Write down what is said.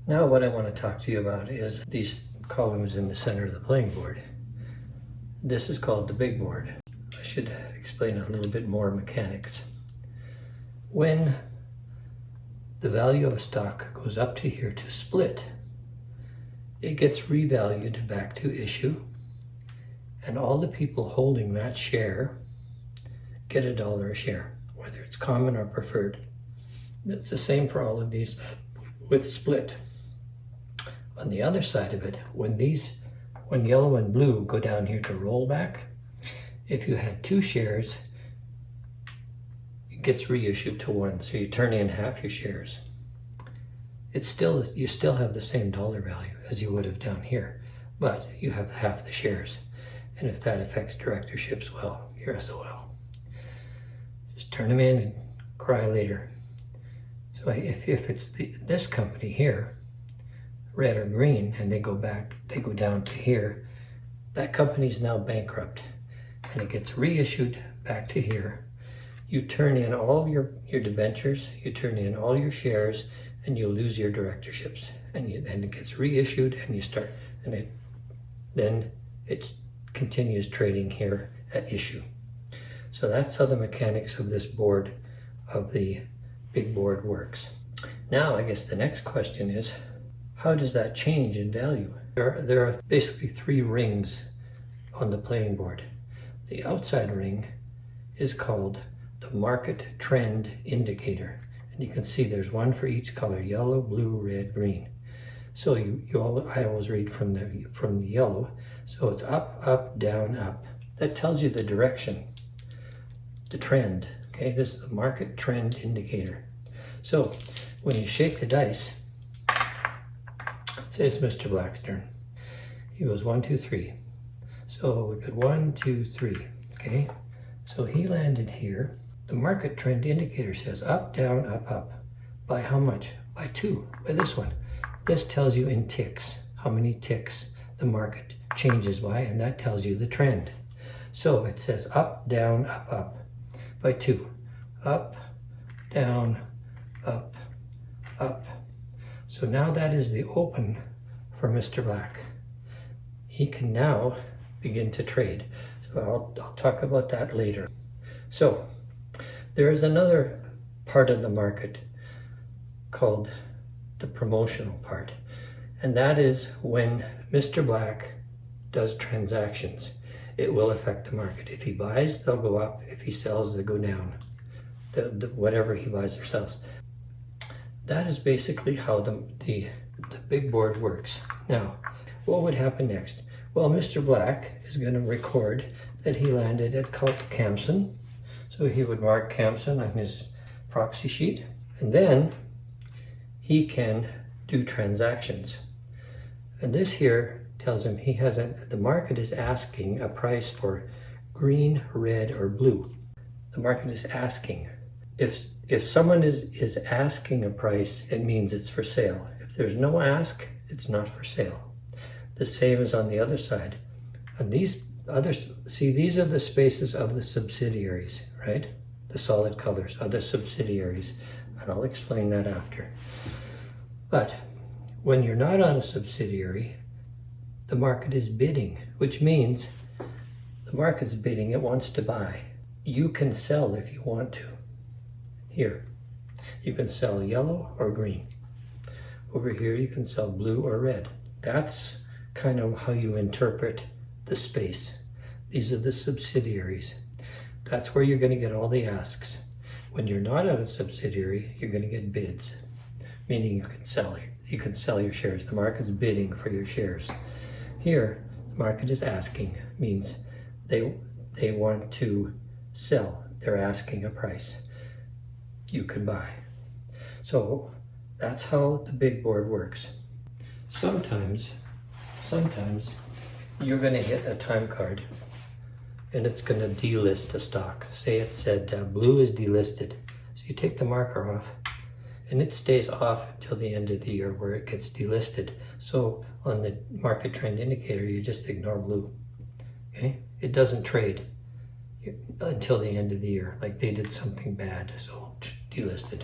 Now what I want to talk to you about is these columns in the center of the playing board. This is called the big board. I should explain a little bit more mechanics. When the value of a stock goes up to here to split, it gets revalued back to issue, and all the people holding that share get $1 a share, whether it's common or preferred. That's the same for all of these with split. On the other side of it, when yellow and blue go down here to roll back, if you had 2 shares, it gets reissued to 1, so you turn in half your shares. You still have the same dollar value as you would have down here, but you have half the shares. And if that affects directorships, well, you're SOL. Just turn them in and cry later. So if it's this company here, red or green, and they go down to here, that company's now bankrupt, and it gets reissued back to here. You turn in all your debentures, you turn in all your shares, and you lose your directorships, and it gets reissued, and you start, and then it continues trading here at issue. So that's how the mechanics of this board, of the big board, works. Now I guess the next question is, how does that change in value? There are basically 3 rings on the playing board. The outside ring is called the market trend indicator. And you can see there's one for each color: yellow, blue, red, green. So I always read from the yellow. So it's up, up, down, up. That tells you the direction, the trend. Okay, this is the market trend indicator. So when you shake the dice, say it's Mr. Black's turn. He goes 1, 2, 3. So we got 1, 2, 3. Okay, so he landed here. The market trend indicator says up, down, up, up. By how much? By 2, by this one. This tells you in ticks, how many ticks the market changes by, and that tells you the trend. So it says up, down, up, by 2. Up, down, up, up. So now that is the open for Mr. Black. He can now begin to trade. So I'll talk about that later. So there is another part of the market called the promotional part, and that is when Mr. Black does transactions. It will affect the market. If he buys, they'll go up. If he sells, they'll go down. Whatever he buys or sells. That is basically how the big board works. Now, what would happen next? Well, Mr. Black is going to record that he landed at Campson. So he would mark Campson on his proxy sheet, and then he can do transactions. And this here tells him the market is asking a price for green, red, or blue. The market is asking. If someone is asking a price, it means it's for sale. If there's no ask, it's not for sale. The same as on the other side. And these are the spaces of the subsidiaries, right? The solid colors are the subsidiaries, and I'll explain that after. But when you're not on a subsidiary, the market is bidding, which means the market's bidding, it wants to buy. You can sell if you want to. Here, you can sell yellow or green. Over here, you can sell blue or red. That's kind of how you interpret the space. These are the subsidiaries. That's where you're going to get all the asks. When you're not on a subsidiary, you're going to get bids, meaning you can sell your shares. The market's bidding for your shares. Here, the market is asking, means they want to sell. They're asking a price. You can buy. So that's how the big board works. Sometimes you're going to hit a time card and it's going to delist a stock. Say it said blue is delisted. So you take the marker off and it stays off until the end of the year where it gets delisted. So on the market trend indicator, you just ignore blue. Okay? It doesn't trade until the end of the year, like they did something bad, so delisted.